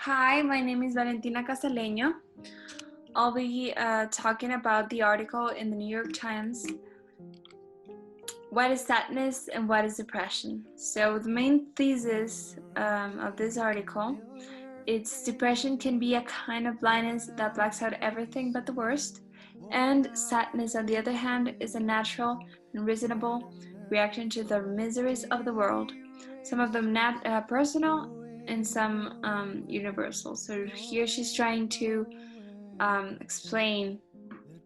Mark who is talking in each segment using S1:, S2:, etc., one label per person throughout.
S1: Hi, my name is Valentina Casaleño. I'll be talking about the article in the New York Times, What is Sadness and What is Depression? So the main thesis of this article, it's depression can be a kind of blindness that blacks out everything but the worst, and sadness, on the other hand, is a natural and reasonable reaction to the miseries of the world, some of them personal and some universal. So here she's trying to explain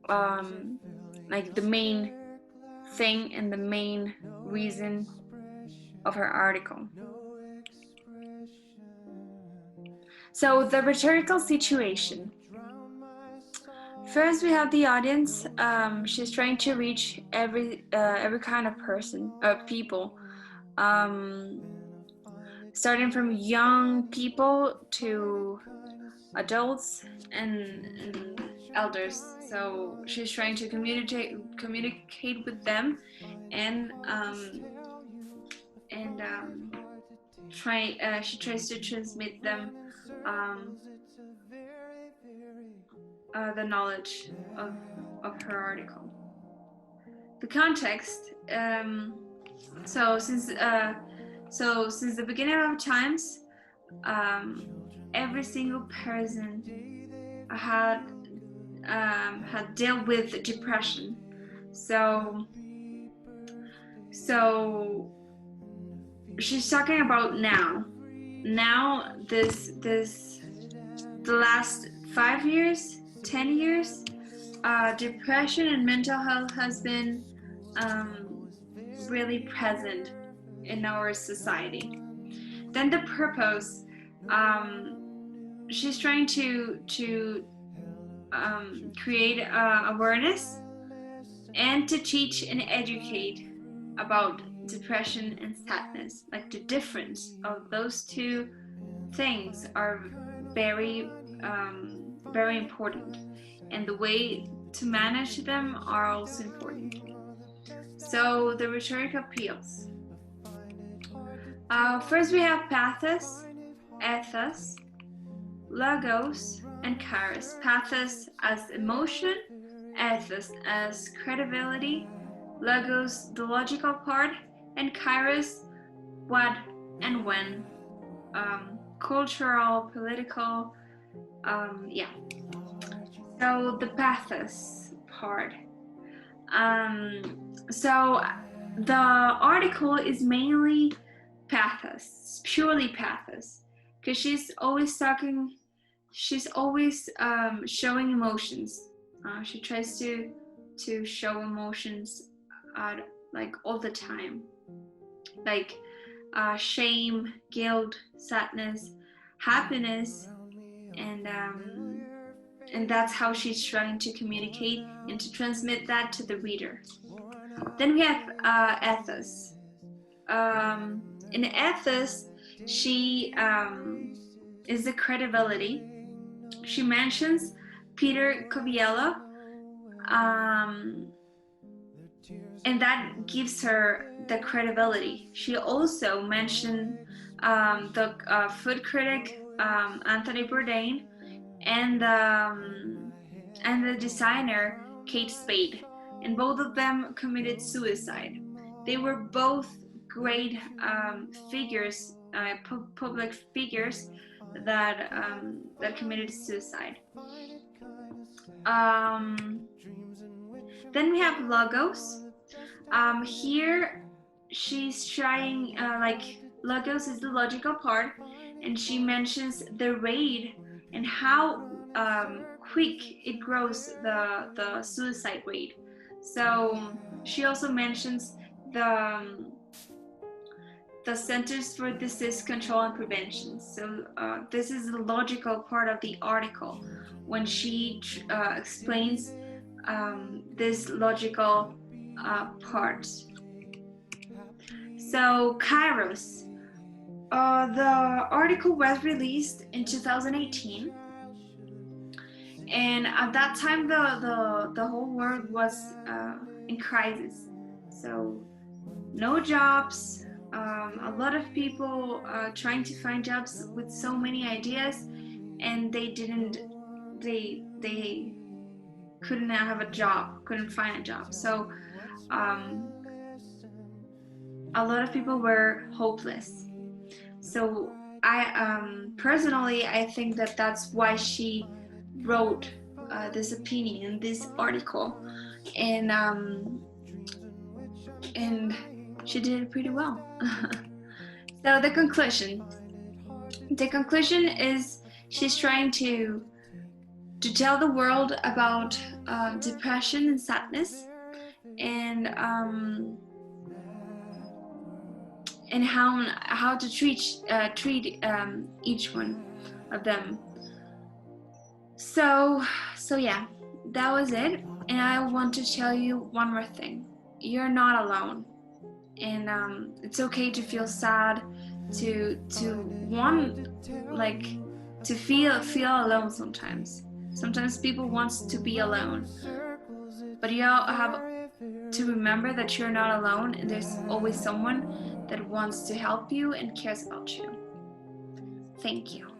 S1: like the main thing and the main reason of her article. So the rhetorical situation. First, we have the audience. She's trying to reach every kind of people, starting from young people to adults and elders. So she's trying to communicate with them and she tries to transmit them the knowledge of her article. The context. So since the beginning of times, every single person had dealt with depression. So she's talking about now. Now, the last 5 years, 10 years, depression and mental health has been really present in our society. Then the purpose, she's trying to create awareness and to teach and educate about depression and sadness. Like the difference of those two things are very very important, and the way to manage them are also important. So the rhetoric appeals. First we have pathos, ethos, logos, and charis. Pathos as emotion, ethos as credibility, logos the logical part, and charis what and when, cultural, political, yeah. So the pathos part. So the article is mainly pathos, purely pathos, because she's always showing emotions. She tries to show emotions like all the time, like shame, guilt, sadness, happiness, and that's how she's trying to communicate and to transmit that to the reader. Then we have ethos. In ethos, she is the credibility. She mentions Peter Coviello, and that gives her the credibility. She also mentioned the food critic Anthony Bourdain and the designer Kate Spade, and both of them committed suicide. They were both great figures, public figures that committed suicide. Then we have logos. Here she's trying logos is the logical part, and she mentions the rate and how quick it grows, the suicide rate. So she also mentions the Centers for Disease Control and Prevention. So this is the logical part of the article when she explains this logical part. So Kairos. The article was released in 2018, and at that time the whole world was in crisis. So no jobs, a lot of people trying to find jobs with so many ideas, and they couldn't have a job, couldn't find a job. So a lot of people were hopeless. So I personally, I think that that's why she wrote this opinion, this article, and she did it pretty well. So the conclusion is she's trying to tell the world about depression and sadness, and how to treat each one of them. So yeah, that was it. And I want to tell you one more thing: you're not alone, and it's okay to feel sad, to want, like, to feel alone sometimes. Sometimes people want to be alone, but you have to remember that you're not alone, and there's always someone that wants to help you and cares about you. Thank you.